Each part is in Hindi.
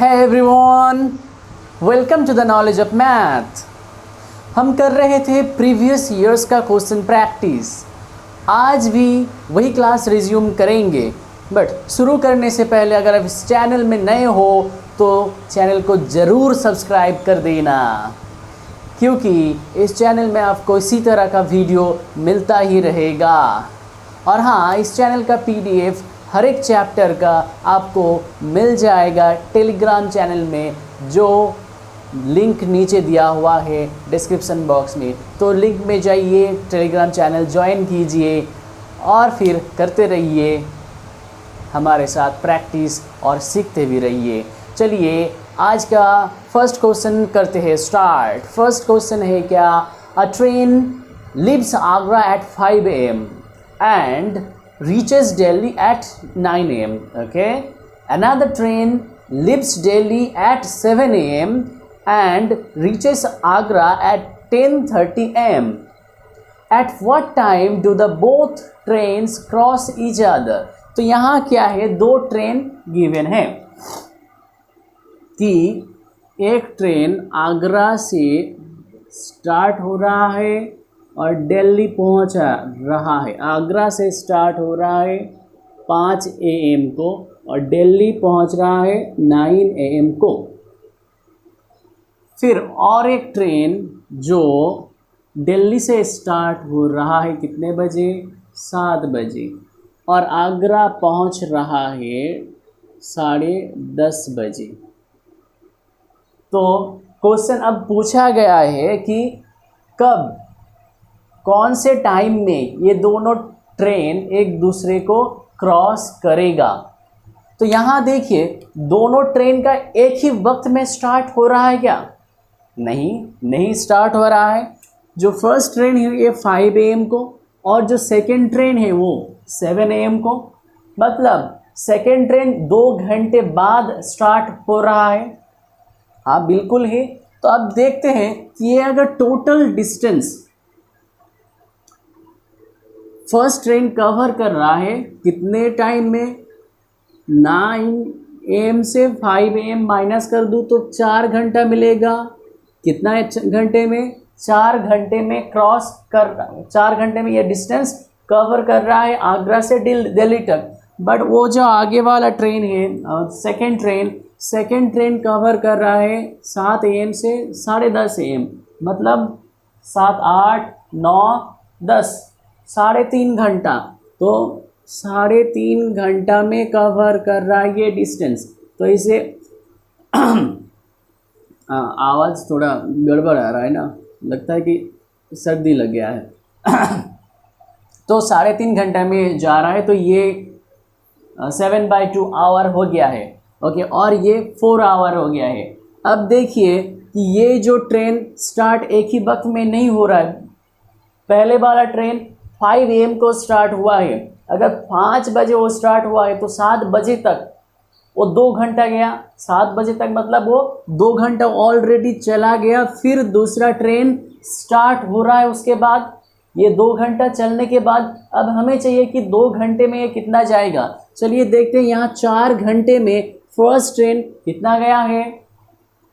Hey everyone, welcome to the knowledge of math। हम कर रहे थे प्रीवियस ईयर्स का क्वेश्चन प्रैक्टिस। आज भी वही क्लास रिज्यूम करेंगे, बट शुरू करने से पहले अगर आप इस चैनल में नए हो तो चैनल को ज़रूर सब्सक्राइब कर देना, क्योंकि इस चैनल में आपको इसी तरह का वीडियो मिलता ही रहेगा। और हाँ, इस चैनल का PDF हर एक चैप्टर का आपको मिल जाएगा टेलीग्राम चैनल में, जो लिंक नीचे दिया हुआ है डिस्क्रिप्शन बॉक्स में। तो लिंक में जाइए, टेलीग्राम चैनल ज्वाइन कीजिए और फिर करते रहिए हमारे साथ प्रैक्टिस और सीखते भी रहिए। चलिए आज का फर्स्ट क्वेश्चन करते हैं स्टार्ट। फर्स्ट क्वेश्चन है क्या, a train leaves Agra at 5 AM and reaches Delhi at 9 AM. Okay, another train leaves Delhi at 7 AM and reaches Agra at 10:30 AM. At what time do the both trains cross each other? तो यहाँ क्या है, दो ट्रेन गिवन है कि एक ट्रेन आगरा से स्टार्ट हो रहा है और दिल्ली पहुंच रहा है। आगरा से स्टार्ट हो रहा है 5 AM को और दिल्ली पहुंच रहा है 9 AM को। फिर और एक ट्रेन जो दिल्ली से स्टार्ट हो रहा है कितने बजे, 7 बजे, और आगरा पहुंच रहा है 10:30 बजे। तो क्वेश्चन अब पूछा गया है कि कब, कौन से टाइम में ये दोनों ट्रेन एक दूसरे को क्रॉस करेगा। तो यहाँ देखिए, दोनों ट्रेन का एक ही वक्त में स्टार्ट हो रहा है क्या? नहीं स्टार्ट हो रहा है। जो फर्स्ट ट्रेन है ये 5 AM को और जो सेकंड ट्रेन है वो 7 AM को। मतलब सेकंड ट्रेन 2 घंटे बाद स्टार्ट हो रहा है। हाँ बिल्कुल है। तो अब देखते हैं कि ये अगर total distance first train cover कर रहा है कितने टाइम में, 9 AM से 5 AM माइनस कर दूँ तो 4 घंटा मिलेगा। कितना घंटे में, 4 घंटे में क्रॉस कर, 4 घंटे में ये डिस्टेंस कवर कर रहा है आगरा से दिल्ली तक। बट वो जो आगे वाला ट्रेन है सेकेंड ट्रेन कवर कर रहा है 7 AM से 10:30 AM। मतलब 7, 8, 9, 10, 3.5 घंटा। तो 3.5 घंटा में कवर कर रहा है ये डिस्टेंस। तो इसे आवाज़ थोड़ा गड़बड़ आ रहा है ना, लगता है कि सर्दी लग गया है। तो 3.5 घंटा में जा रहा है, तो ये 7/2 आवर हो गया है। ओके, और ये 4 आवर हो गया है। अब देखिए कि ये जो ट्रेन स्टार्ट एक ही वक्त में नहीं हो रहा है। पहले वाला ट्रेन 5 AM को स्टार्ट हुआ है। अगर 5 बजे वो स्टार्ट हुआ है तो 7 बजे तक वो 2 घंटा गया। 7 बजे तक मतलब वो 2 घंटा ऑलरेडी चला गया। फिर दूसरा ट्रेन स्टार्ट हो रहा है, उसके बाद ये 2 घंटा चलने के बाद अब हमें चाहिए कि 2 घंटे में ये कितना जाएगा। चलिए देखते हैं, यहाँ 4 घंटे में फर्स्ट ट्रेन कितना गया है।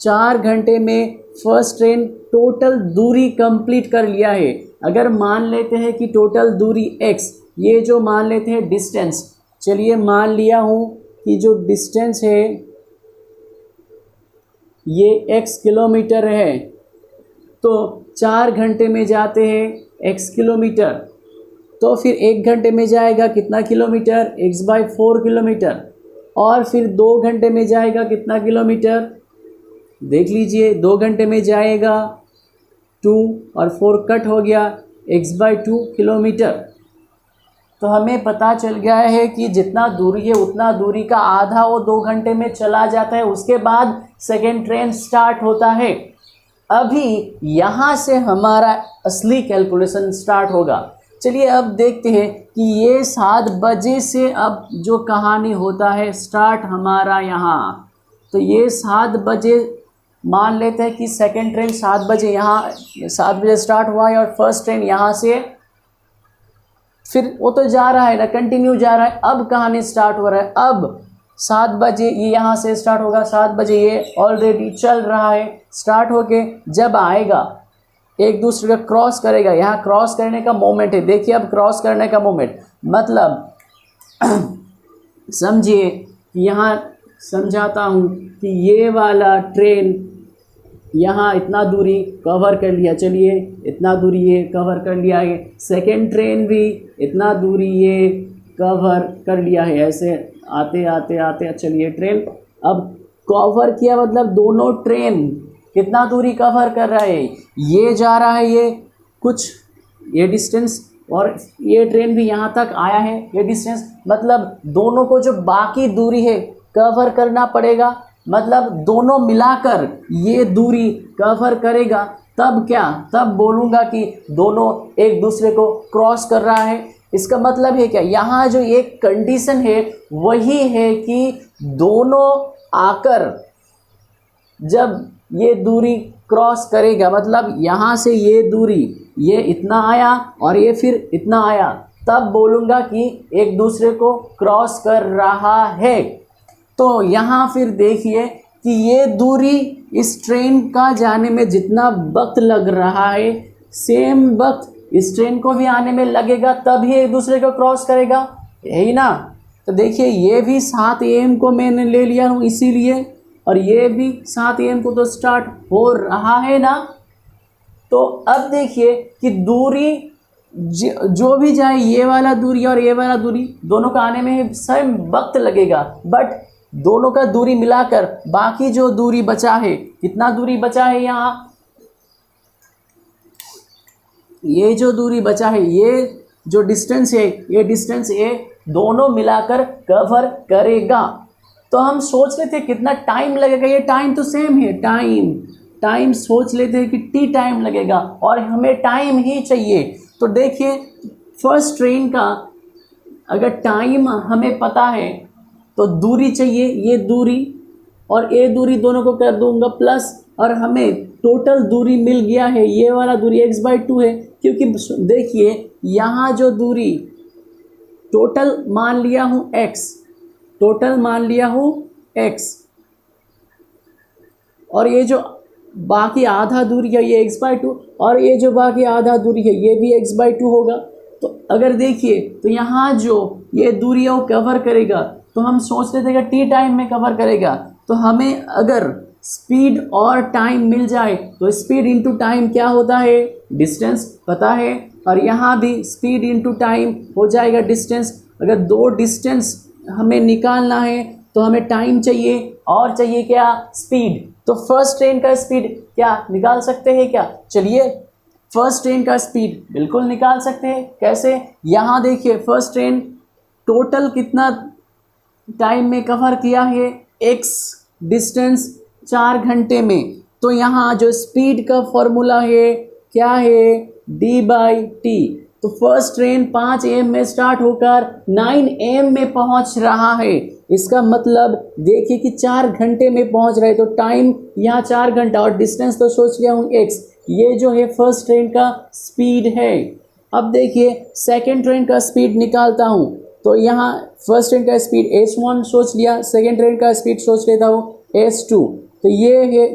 4 घंटे में फर्स्ट ट्रेन टोटल दूरी कंप्लीट कर लिया है। अगर मान लेते हैं कि टोटल दूरी x, ये जो मान लेते हैं डिस्टेंस, चलिए मान लिया हूँ कि जो डिस्टेंस है ये x किलोमीटर है। तो 4 घंटे में जाते हैं x किलोमीटर, तो फिर 1 घंटे में जाएगा कितना किलोमीटर, x/4 किलोमीटर। और फिर 2 घंटे में जाएगा कितना किलोमीटर, देख लीजिए, 2 घंटे में जाएगा 2 और 4 कट हो गया, x/2 किलोमीटर। तो हमें पता चल गया है कि जितना दूरी है उतना दूरी का आधा वो 2 घंटे में चला जाता है। उसके बाद सेकेंड ट्रेन स्टार्ट होता है। अभी यहाँ से हमारा असली कैलकुलेशन स्टार्ट होगा। चलिए अब देखते हैं कि ये 7 बजे से अब जो कहानी होता है स्टार्ट हमारा यहाँ। तो ये 7 बजे मान लेते हैं कि सेकेंड ट्रेन 7 बजे यहाँ 7 बजे स्टार्ट हुआ है और फर्स्ट ट्रेन यहाँ से फिर वो तो जा रहा है ना, कंटिन्यू जा रहा है। अब कहानी स्टार्ट हो रहा है। अब 7 बजे ये यहाँ से स्टार्ट होगा, 7 बजे ये ऑलरेडी चल रहा है, स्टार्ट होके जब आएगा एक दूसरे का क्रॉस करेगा, यहाँ क्रॉस करने का मोमेंट है। देखिए अब क्रॉस करने का मोमेंट मतलब समझिए, यहाँ समझाता हूँ कि ये वाला ट्रेन यहाँ इतना दूरी कवर कर लिया, चलिए इतना दूरी ये कवर कर लिया है, सेकेंड ट्रेन भी इतना दूरी ये कवर कर लिया है, ऐसे आते आते आते चलिए ट्रेन अब कवर किया, मतलब दोनों ट्रेन कितना दूरी कवर कर रहा है, ये जा रहा है ये कुछ ये डिस्टेंस और ये ट्रेन भी यहाँ तक आया है ये डिस्टेंस, मतलब दोनों को जो बाकी दूरी है कवर करना पड़ेगा, मतलब दोनों मिलाकर ये दूरी कवर करेगा, तब क्या, तब बोलूँगा कि दोनों एक दूसरे को क्रॉस कर रहा है। इसका मतलब है क्या, यहाँ जो एक कंडीशन है वही है कि दोनों आकर जब ये दूरी क्रॉस करेगा, मतलब यहाँ से ये दूरी ये इतना आया और ये फिर इतना आया, तब बोलूँगा कि एक दूसरे को क्रॉस कर रहा है। तो यहाँ फिर देखिए कि ये दूरी इस ट्रेन का जाने में जितना वक्त लग रहा है, सेम वक्त इस ट्रेन को भी आने में लगेगा, तभी एक दूसरे को क्रॉस करेगा, यही ना। तो देखिए ये भी 7 AM को मैंने ले लिया हूँ इसीलिए, और ये भी 7 AM को तो स्टार्ट हो रहा है ना। तो अब देखिए कि दूरी जो भी जाए, ये वाला दूरी और ये वाला दूरी दोनों का आने में सेम वक्त लगेगा, बट दोनों का दूरी मिलाकर बाकी जो दूरी बचा है, कितना दूरी बचा है यहाँ, ये जो दूरी बचा है, ये जो डिस्टेंस है, ये डिस्टेंस ये दोनों मिलाकर कवर करेगा। तो हम सोच लेते हैं कितना टाइम लगेगा, ये टाइम तो सेम है, टाइम सोच लेते हैं कि टी टाइम लगेगा और हमें टाइम ही चाहिए। तो देखिए फर्स्ट ट्रेन का अगर टाइम हमें पता है तो दूरी चाहिए, ये दूरी और ये दूरी दोनों को कर दूंगा प्लस, और हमें टोटल दूरी मिल गया है, ये वाला दूरी x/2 है, क्योंकि देखिए यहाँ जो दूरी टोटल मान लिया हूँ x, टोटल मान लिया हूँ x, और ये जो बाकी आधा दूरी है ये x/2, और ये जो बाकी आधा दूरी है ये भी x/2 होगा। तो अगर देखिए तो यहाँ जो ये दूरी है वो कवर करेगा, तो हम सोच लेते हैं कि टी टाइम में कवर करेगा। तो हमें अगर स्पीड और टाइम मिल जाए तो स्पीड इंटू टाइम क्या होता है, डिस्टेंस पता है, और यहाँ भी स्पीड इंटू टाइम हो जाएगा डिस्टेंस। अगर दो डिस्टेंस हमें निकालना है तो हमें टाइम चाहिए और चाहिए क्या, स्पीड। तो फर्स्ट ट्रेन का स्पीड क्या निकाल सकते हैं क्या, चलिए फर्स्ट ट्रेन का स्पीड बिल्कुल निकाल सकते हैं। कैसे, यहाँ देखिए फर्स्ट ट्रेन टोटल कितना टाइम में कवर किया है, x डिस्टेंस 4 घंटे में। तो यहाँ जो स्पीड का फॉर्मूला है क्या है, d/t। तो फर्स्ट ट्रेन 5 AM में स्टार्ट होकर 9 AM में पहुँच रहा है। इसका मतलब देखिए कि 4 घंटे में पहुँच रहे, तो टाइम यहाँ 4 घंटा और डिस्टेंस तो सोच लिया हूँ x, ये जो है फर्स्ट ट्रेन का स्पीड है। अब देखिए सेकेंड ट्रेन का स्पीड निकालता हूँ, तो यहाँ फर्स्ट ट्रेन का स्पीड h1 सोच लिया, सेकेंड ट्रेन का स्पीड सोच लेता हूँ h2। तो ये है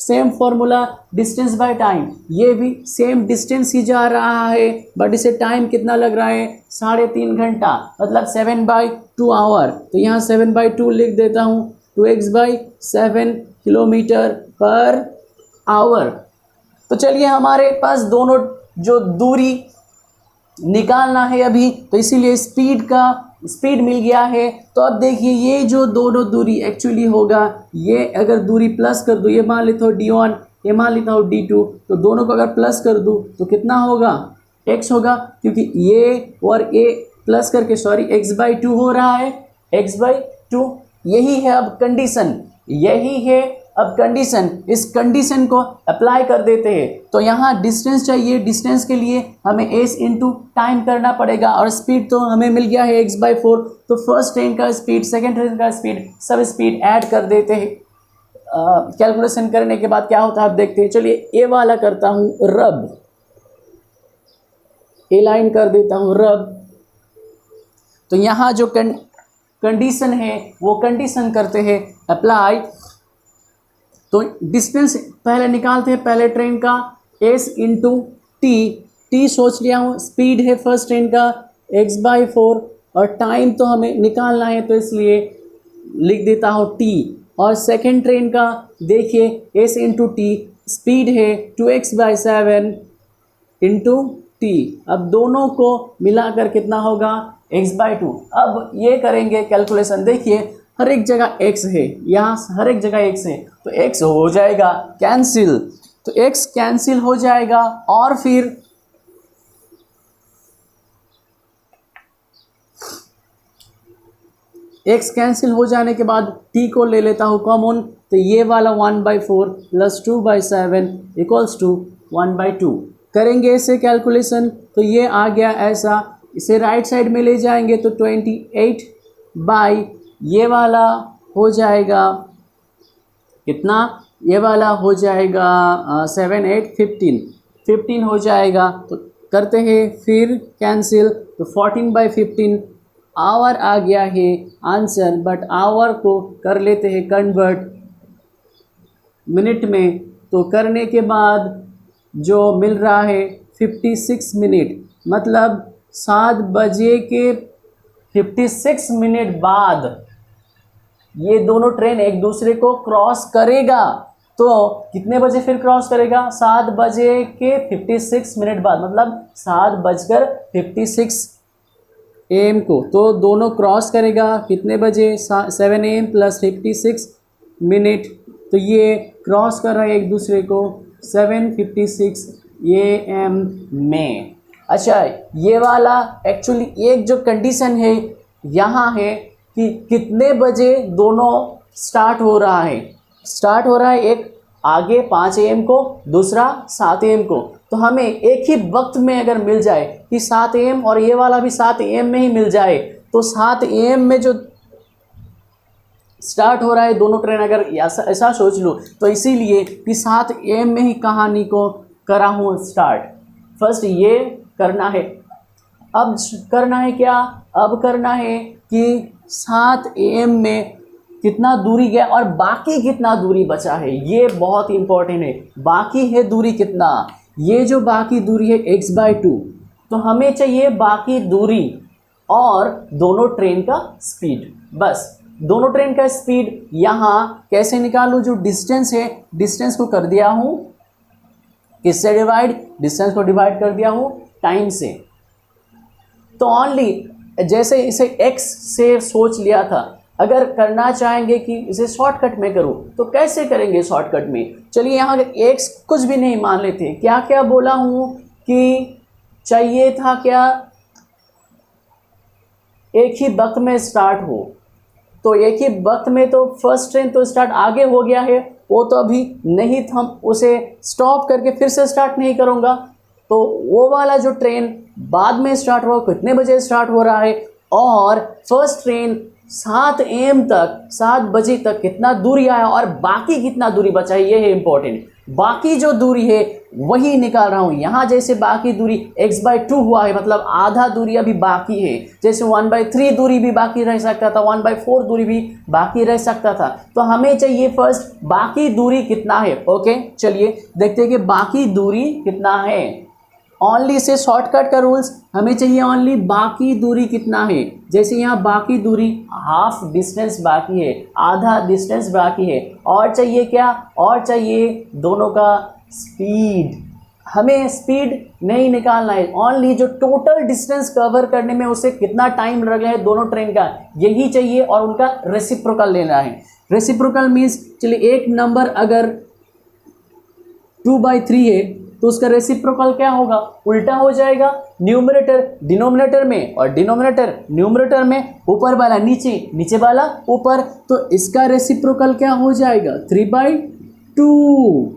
same formula distance by time, ये भी सेम डिस्टेंस ही जा रहा है, बट इसे टाइम कितना लग रहा है, 3.5 घंटा, मतलब 7/2 आवर। तो यहाँ 7/2 लिख देता हूँ, 2x/7 किलोमीटर पर आवर। तो चलिए हमारे पास दोनों जो दूरी निकालना है अभी, तो इसीलिए स्पीड मिल गया है। तो अब देखिए ये जो दोनों दूरी एक्चुअली होगा, ये अगर दूरी प्लस कर दूँ, ये मान लेता हूँ d1, ये मान लेता हूँ d2, तो दोनों को अगर प्लस कर दूँ तो कितना होगा, x होगा, क्योंकि ये और ये प्लस करके x/2 हो रहा है, x/2। यही है अब कंडीशन, यही है अब कंडीशन। इस कंडीशन को अप्लाई कर देते हैं। तो यहाँ डिस्टेंस चाहिए, डिस्टेंस के लिए हमें s इंटू टाइम करना पड़ेगा, और स्पीड तो हमें मिल गया है x/4। तो फर्स्ट ट्रेन का स्पीड, सेकेंड ट्रेन का स्पीड, सब स्पीड ऐड कर देते हैं। कैलकुलेशन करने के बाद क्या होता है आप देखते हैं। चलिए ए वाला करता हूँ रब, ए लाइन कर देता हूँ रब। तो यहाँ जो कंडीशन है वो कंडीशन करते हैं अप्लाई। तो डिस्टेंस पहले निकालते हैं, पहले ट्रेन का s इंटू टी, टी सोच लिया हूँ, स्पीड है फर्स्ट ट्रेन का x/4 और टाइम तो हमें निकालना है तो इसलिए लिख देता हूँ t। और सेकेंड ट्रेन का देखिए s इंटू टी, स्पीड है 2x/7 इंटू टी। अब दोनों को मिलाकर कितना होगा x/2। अब ये करेंगे कैलकुलेशन, देखिए हर एक जगह x है, यहाँ हर एक जगह x है तो x हो जाएगा कैंसिल, तो x कैंसिल हो जाएगा और फिर x कैंसिल हो जाने के बाद t को ले लेता हूँ कॉमन, तो ये वाला 1/4 प्लस 2/7 इक्वल्स टू 1/2। करेंगे इसे कैलकुलेशन तो ये आ गया ऐसा, इसे राइट साइड में ले जाएंगे तो 28 बाई ये वाला हो जाएगा कितना, ये वाला हो जाएगा 7 8 15 हो जाएगा। तो करते हैं फिर कैंसिल, तो 14/15 आवर आ गया है आंसर, बट आवर को कर लेते हैं कन्वर्ट मिनट में, तो करने के बाद जो मिल रहा है 56 मिनट, मतलब 7 बजे के 56 मिनट बाद ये दोनों ट्रेन एक दूसरे को क्रॉस करेगा। तो कितने बजे फिर क्रॉस करेगा, 7 बजे के 56 मिनट बाद, मतलब 7:56 AM को, तो दोनों क्रॉस करेगा कितने बजे 7 AM प्लस 56 मिनट, तो ये क्रॉस कर रहा है एक दूसरे को 7:56 AM में। अच्छा ये वाला एक्चुअली एक जो कंडीशन है यहाँ है कि कितने बजे दोनों स्टार्ट हो रहा है, स्टार्ट हो रहा है एक आगे 5 AM को, दूसरा 7 AM को, तो हमें एक ही वक्त में अगर मिल जाए कि 7 AM और ये वाला भी 7 AM में ही मिल जाए, तो 7 AM में जो स्टार्ट हो रहा है दोनों ट्रेन, अगर ऐसा सोच लो तो इसीलिए कि 7 AM में ही कहानी को करा हूँ स्टार्ट। फर्स्ट ये करना है, अब करना है क्या, अब करना है कि 7 AM में कितना दूरी गया और बाकी कितना दूरी बचा है, ये बहुत इंपॉर्टेंट है। बाकी है दूरी कितना, ये जो बाकी दूरी है x/2, तो हमें चाहिए बाकी दूरी और दोनों ट्रेन का स्पीड। बस दोनों ट्रेन का स्पीड यहाँ कैसे निकालूँ, जो डिस्टेंस है डिस्टेंस को कर दिया हूँ किससे डिवाइड, डिस्टेंस को डिवाइड कर दिया हूँ टाइम से। तो ओनली जैसे इसे x से सोच लिया था, अगर करना चाहेंगे कि इसे शॉर्टकट में करूँ तो कैसे करेंगे शॉर्टकट में। चलिए यहाँ x कुछ भी नहीं मान लेते, क्या क्या बोला हूँ कि चाहिए था क्या, एक ही वक्त में स्टार्ट हो, तो एक ही वक्त में तो फर्स्ट ट्रेन तो स्टार्ट आगे हो गया है, वो तो अभी नहीं, हम उसे स्टॉप करके फिर से स्टार्ट नहीं करूँगा, तो वो वाला जो ट्रेन बाद में स्टार्ट हुआ कितने बजे स्टार्ट हो रहा है, और फर्स्ट ट्रेन 7 AM तक 7 बजे तक कितना दूरी आया और बाकी कितना दूरी बचा है, ये है इंपॉर्टेंट। बाकी जो दूरी है वही निकाल रहा हूँ यहाँ, जैसे बाकी दूरी x/2 हुआ है, मतलब आधा दूरी अभी बाकी है, जैसे 1/3 दूरी भी बाकी रह सकता था, 1/4 दूरी भी बाकी रह सकता था, तो हमें चाहिए फर्स्ट बाकी दूरी कितना है। ओके चलिए देखते हैं कि बाकी दूरी कितना है। ओनली से शॉर्टकट का रूल्स, हमें चाहिए ओनली बाकी दूरी कितना है, जैसे यहाँ बाकी दूरी हाफ डिस्टेंस बाकी है, आधा डिस्टेंस बाकी है, और चाहिए क्या, और चाहिए दोनों का स्पीड। हमें स्पीड नहीं निकालना है, ओनली जो टोटल डिस्टेंस कवर करने में उसे कितना टाइम लग रहा है दोनों ट्रेन का, यही चाहिए, और उनका रेसिप्रोकल लेना है। रेसिप्रोकल मीन्स चलिए एक नंबर अगर 2/3 है तो उसका रेसिप्रोकल क्या होगा, उल्टा हो जाएगा, न्यूमरेटर डिनोमिनेटर में और डिनोमिनेटर न्यूमरेटर में, ऊपर वाला नीचे, नीचे वाला ऊपर, तो इसका रेसिप्रोकल क्या हो जाएगा 3/2।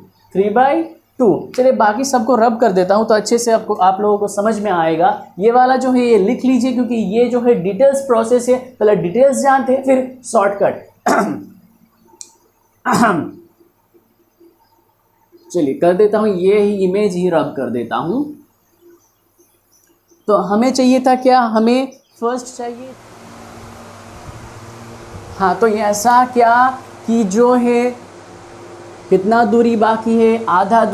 चलिए बाकी सबको रब कर देता हूँ तो अच्छे से आपको आप लोगों को समझ में आएगा। ये वाला जो है ये लिख लीजिए, क्योंकि ये जो है डिटेल्स प्रोसेस है, पहले डिटेल्स जानते हैं फिर शॉर्टकट। चलिए कर देता हूँ, ये ही इमेज ही रब कर देता हूँ। तो हमें चाहिए था क्या, हमें फर्स्ट चाहिए हाँ, तो ऐसा क्या कि जो है कितना दूरी बाकी है, आधा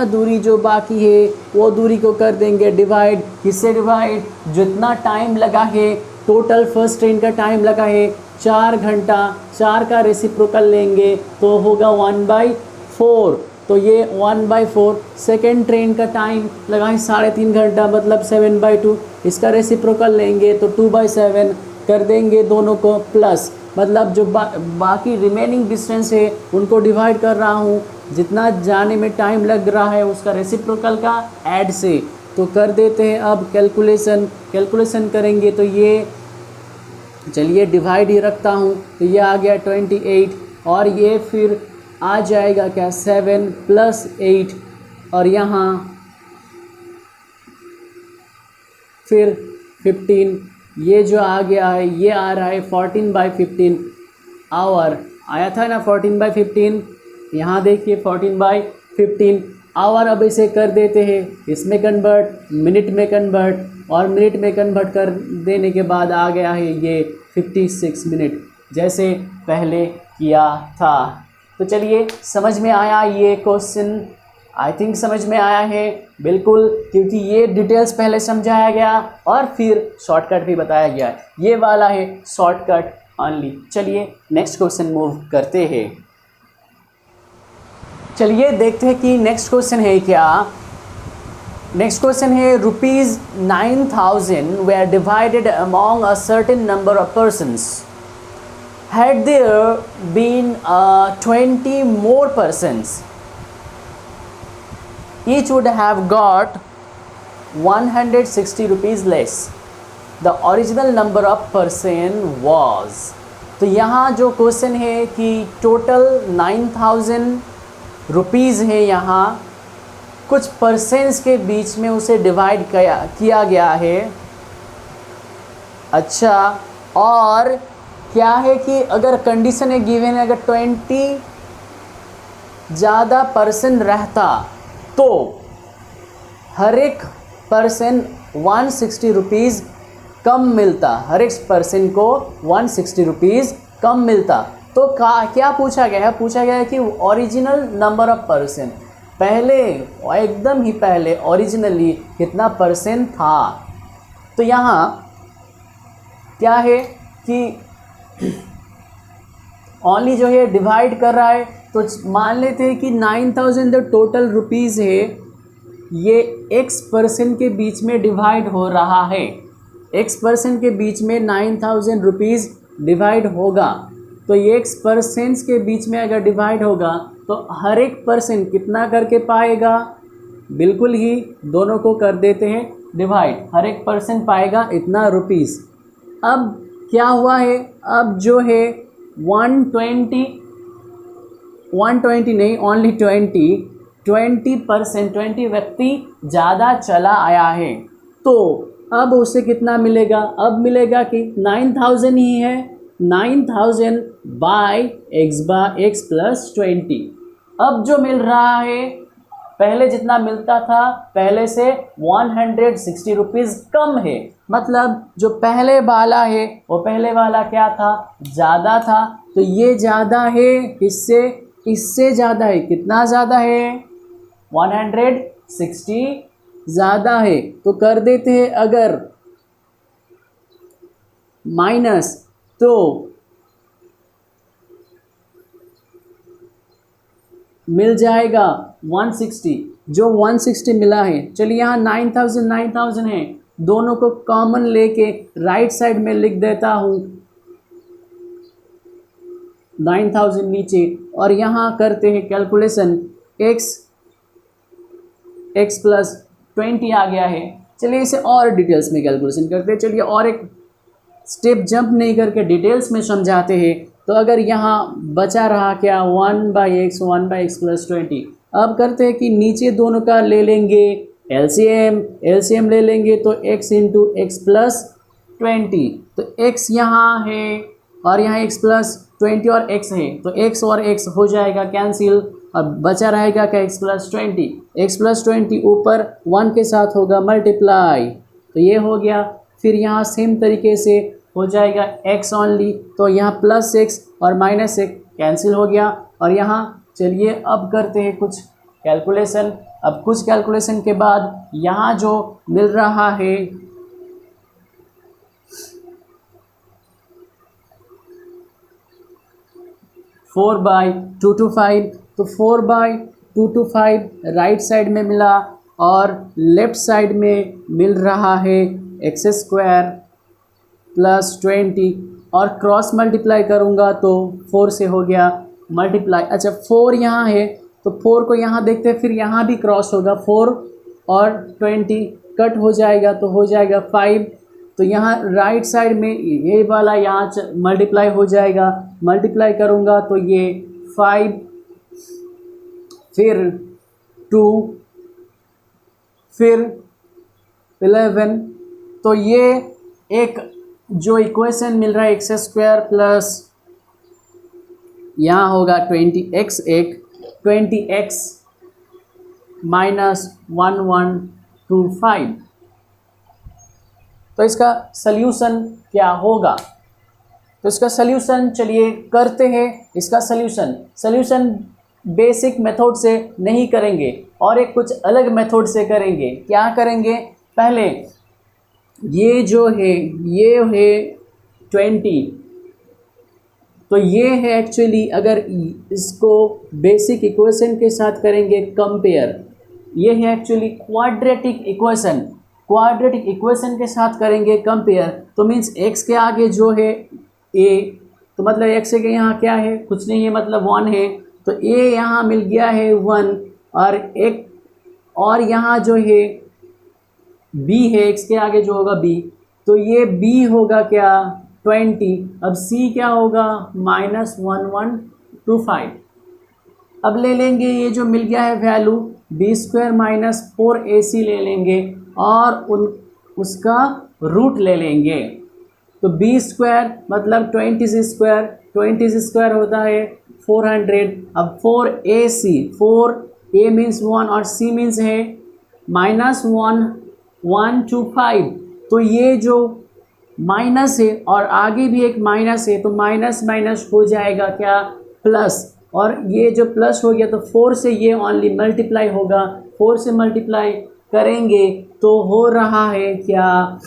दूरी जो बाकी है वो दूरी को कर देंगे डिवाइड, किससे डिवाइड, जितना टाइम लगा है, टोटल फर्स्ट ट्रेन का टाइम लगा है 4 घंटा, 4 का रेसिप्रोकल लेंगे तो होगा 1/4, तो ये 1/4। सेकेंड ट्रेन का टाइम लगा है 3.5 घंटा, मतलब 7/2, इसका रेसिप्रोकल लेंगे तो 2/7 कर देंगे दोनों को, प्लस मतलब जो बाकी रिमेनिंग डिस्टेंस है उनको डिवाइड कर रहा हूँ, जितना जाने में टाइम लग रहा है उसका रेसिप्रोकल का ऐड से, तो कर देते हैं। अब कैलकुलेशन करेंगे तो ये, चलिए डिवाइड ही रखता हूँ, तो ये आ गया 28, और ये फिर आ जाएगा क्या 7 + 8, और यहाँ फिर 15, ये जो आ गया है ये आ रहा है 14/15 आवर, आया था ना 14/15, यहाँ देखिए 14/15 आवर। अब इसे कर देते हैं इसमें कन्वर्ट, मिनट में कन्वर्ट, और मिनट में कन्वर्ट कर देने के बाद आ गया है ये 56 मिनट, जैसे पहले किया था। तो चलिए समझ में आया ये क्वेश्चन, आई थिंक समझ में आया है बिल्कुल, क्योंकि ये डिटेल्स पहले समझाया गया और फिर शॉर्टकट भी बताया गया है, ये वाला है शॉर्टकट ओनली। चलिए नेक्स्ट क्वेश्चन मूव करते हैं। चलिए देखते हैं कि नेक्स्ट क्वेश्चन है क्या। नेक्स्ट क्वेश्चन है ₹9,000 were divided among a certain number of persons. Had there been 20 more persons, each would have got 160 rupees less. The original number of person was. तो यहाँ जो क्वेश्चन है कि टोटल 9,000 रुपीज़ है, यहाँ कुछ परसेंट्स के बीच में उसे डिवाइड किया गया है। अच्छा, और क्या है कि अगर कंडीशन है गिवन है, अगर 20 ज़्यादा परसेंट रहता तो हर एक पर्सन 160 रुपीज़ कम मिलता, हर एक पर्सन को 160 रुपीज़ कम मिलता। तो क्या पूछा गया है, पूछा गया है कि ओरिजिनल नंबर ऑफ पर्सन, पहले एकदम ही पहले ओरिजिनली कितना परसेंट था। तो यहाँ क्या है कि ओनली जो है डिवाइड कर रहा है, तो मान लेते हैं कि 9,000 जो टोटल रुपीज़ है ये x पर्सन के बीच में डिवाइड हो रहा है, x पर्सन के बीच में 9,000 रुपीज़ डिवाइड होगा। तो ये x परसेंट्स के बीच में अगर डिवाइड होगा तो हर एक पर्सन कितना करके पाएगा, बिल्कुल ही दोनों को कर देते हैं डिवाइड, हर एक पर्सन पाएगा इतना रुपीज़। अब क्या हुआ है, अब जो है 120 नहीं, ओनली 20% 20 व्यक्ति ज़्यादा चला आया है, तो अब उसे कितना मिलेगा, अब मिलेगा कि 9,000 ही है, 9,000 बाई x + 20। अब जो मिल रहा है पहले जितना मिलता था पहले से 160 रुपीज़ कम है, मतलब जो पहले वाला है वो पहले वाला क्या था, ज़्यादा था, तो ये ज़्यादा है, इससे ज़्यादा है, कितना ज़्यादा है 160 ज़्यादा है। तो कर देते हैं अगर माइनस, तो मिल जाएगा 160, जो 160 मिला है। चलिए यहाँ 9,000 है, दोनों को कॉमन लेके राइट साइड में लिख देता हूँ 9,000 नीचे, और यहाँ करते हैं कैलकुलेशन, x + 20 आ गया है। चलिए इसे और डिटेल्स में कैलकुलेशन करते हैं। चलिए और एक स्टेप जंप नहीं करके डिटेल्स में समझाते हैं। तो अगर यहाँ बचा रहा क्या 1/x + 20, अब करते हैं कि नीचे दोनों का ले लेंगे एलसीएम ले लेंगे, तो x × x + 20, तो x यहाँ है और यहाँ x + 20 और x है, तो x और x हो जाएगा कैंसिल, और बचा रहेगा क्या x + 20, x + 20 ऊपर 1 के साथ होगा मल्टीप्लाई, तो ये हो गया। फिर यहाँ सेम तरीके से हो जाएगा x ओनली, तो यहाँ प्लस एक्स और माइनस एक कैंसिल हो गया। और यहाँ चलिए अब करते हैं कुछ कैलकुलेशन। अब कुछ कैलकुलेशन के बाद यहाँ जो मिल रहा है 4/225, तो 4/225 राइट साइड में मिला और लेफ्ट साइड में मिल रहा है एक्स स्क्वायर प्लस 20, और क्रॉस मल्टीप्लाई करूँगा तो 4 से हो गया मल्टीप्लाई। अच्छा 4 यहाँ है तो 4 को यहाँ देखते हैं, फिर यहाँ भी क्रॉस होगा, 4 और 20 कट हो जाएगा तो हो जाएगा 5। तो यहाँ राइट साइड में ये वाला यहाँ मल्टीप्लाई हो जाएगा, मल्टीप्लाई करूँगा तो ये 5 फिर 2 फिर 11, तो ये एक जो इक्वेशन मिल रहा है एक्स स्क्वायर प्लस यहाँ होगा 20x, एक 20x माइनस 1125। तो इसका सल्यूशन क्या होगा? तो इसका सल्यूशन चलिए करते हैं। इसका सल्यूशन बेसिक मेथड से नहीं करेंगे और एक कुछ अलग मेथड से करेंगे। क्या करेंगे? पहले ये जो है ये है 20, तो ये है एक्चुअली, अगर इसको बेसिक इक्वेशन के साथ करेंगे कंपेयर, ये है एक्चुअली क्वाड्रेटिक इक्वेशन के साथ करेंगे कंपेयर, तो मीन्स x के आगे जो है a, तो मतलब x के यहाँ क्या है, कुछ नहीं है, मतलब 1 है, तो a यहाँ मिल गया है 1, और एक और यहाँ जो है b है, x के आगे जो होगा b, तो ये b होगा क्या 20। अब c क्या होगा -1125। अब ले लेंगे ये जो मिल गया है वैल्यू b² माइनस 4ac ले लेंगे और उसका रूट ले लेंगे, तो b² मतलब 20 स्क्वायर होता है 400। अब 4ac, 4a मीन्स 1 और c मीन्स है -1125, तो ये जो माइनस है और आगे भी एक माइनस है, तो माइनस माइनस हो जाएगा क्या प्लस, और ये जो प्लस हो गया तो 4 से ये ओनली मल्टीप्लाई होगा, 4 से मल्टीप्लाई करेंगे तो हो रहा है क्या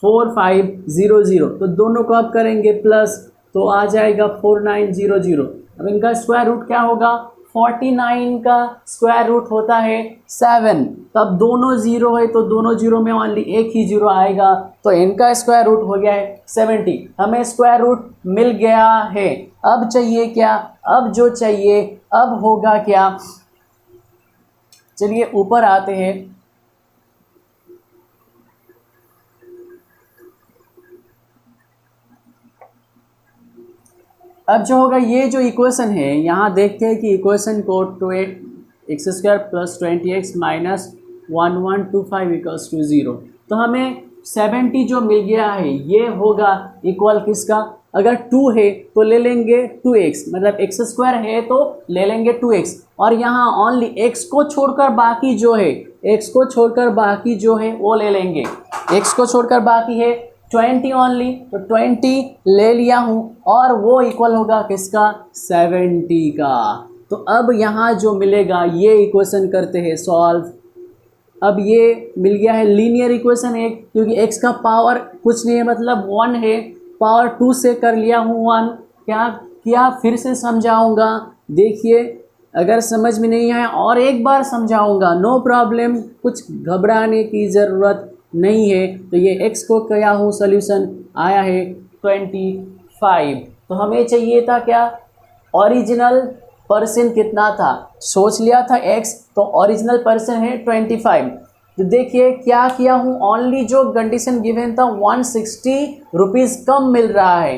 4500, तो दोनों को अब करेंगे प्लस तो आ जाएगा 4900। अब इनका स्क्वायर रूट क्या होगा, 49 का स्क्वायर रूट होता है 7, तब दोनों जीरो है तो दोनों जीरो में ओनली एक ही जीरो आएगा, तो इनका स्क्वायर रूट हो गया है 70। हमें स्क्वायर रूट मिल गया है। अब चाहिए क्या, अब जो चाहिए अब होगा क्या, चलिए ऊपर आते हैं। अब जो होगा ये जो इक्वेशन है, यहाँ देखते हैं कि इक्वेशन को 2x² plus 20x minus 1125 equals to 0, तो हमें 70 जो मिल गया है ये होगा इक्वल किसका, अगर 2 है तो ले लेंगे 2x, मतलब x² है तो ले लेंगे 2x, और यहाँ ओनली x को छोड़कर बाकी जो है, x को छोड़कर बाकी जो है वो ले लेंगे, x को छोड़कर बाकी है 20 ओनली, तो 20 ले लिया हूँ और वो इक्वल होगा किसका 70 का। तो अब यहाँ जो मिलेगा ये इक्वेशन करते हैं सॉल्व। अब ये मिल गया है लीनियर इक्वेशन एक, क्योंकि x का पावर कुछ नहीं है मतलब 1 है, पावर 2 से कर लिया हूँ 1। क्या किया फिर से समझाऊँगा, देखिए अगर समझ में नहीं आया और एक बार समझाऊँगा, नो प्रॉब्लम, कुछ घबराने की ज़रूरत नहीं है। तो ये x को क्या हूँ सॉल्यूशन आया है 25। तो हमें चाहिए था क्या, ओरिजिनल परसेंट कितना था, सोच लिया था x, तो ओरिजिनल परसेंट है 25। तो देखिए क्या किया हूँ, ओनली जो कंडीशन गिवन था 160 रुपीज़ कम मिल रहा है,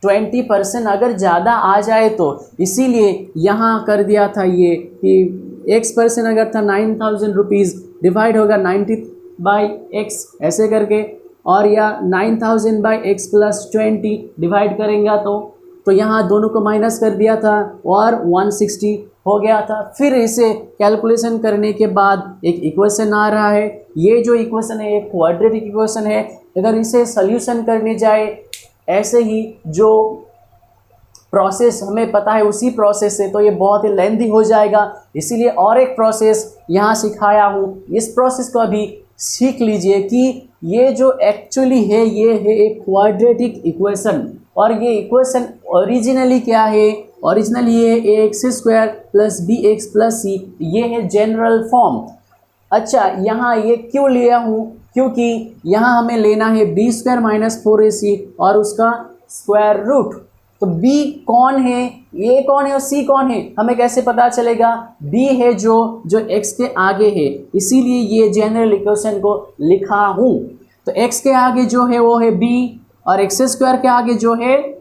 20% अगर ज़्यादा आ जाए तो, इसीलिए यहाँ कर दिया था ये कि x% अगर था 9000 रुपीज़, डिवाइड होगा 90/x ऐसे करके, और या 9000/x प्लस 20 डिवाइड करेंगे तो यहाँ दोनों को माइनस कर दिया था और 160 हो गया था। फिर इसे कैलकुलेशन करने के बाद एक इक्वेशन आ रहा है। ये जो इक्वेशन है एक क्वाड्रेटिक इक्वेशन है। अगर इसे सॉल्यूशन करने जाए ऐसे ही जो प्रोसेस हमें पता है उसी प्रोसेस से, तो ये बहुत ही लेंथी हो जाएगा। इसीलिए और एक प्रोसेस यहाँ सिखाया हूँ, इस प्रोसेस को अभी सीख लीजिए कि ये जो एक्चुअली है ये है एक क्वाड्रेटिक इक्वेशन। और ये इक्वेशन ओरिजिनली क्या है, ओरिजिनली ये ax² plus bx plus c, ये है जनरल फॉर्म। अच्छा, यहाँ ये क्यों लिया हूँ, क्योंकि यहाँ हमें लेना है b² माइनस 4ac और उसका स्क्वायर रूट। तो b कौन है, a कौन है और c कौन है, हमें कैसे पता चलेगा। b है जो x के आगे है, इसीलिए ये जनरल इक्वेशन को लिखा हूँ। तो x के आगे जो है वो है b और x² के आगे जो है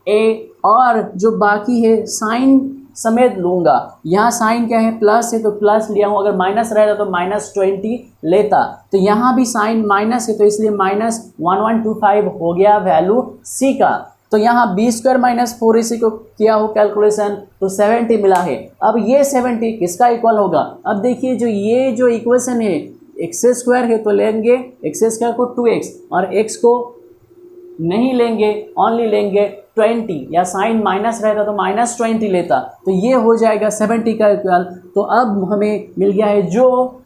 a, और जो बाकी है साइन समेत लूँगा। यहाँ साइन क्या है, प्लस है तो प्लस लिया हूँ, अगर माइनस रहता तो -20 लेता। तो यहाँ भी साइन माइनस है तो इसलिए -1125 हो गया वैल्यू c का। तो यहाँ b² माइनस 4ac को किया हो कैलकुलेशन तो 70 मिला है। अब ये 70 किसका इक्वल होगा, अब देखिए जो ये जो इक्वेशन है x² है तो लेंगे x² को 2x और x को नहीं लेंगे, ओनली लेंगे 20, या साइन माइनस रहता तो -20 लेता, तो ये हो जाएगा 70 का इक्वल। तो अब हमें मिल गया है जो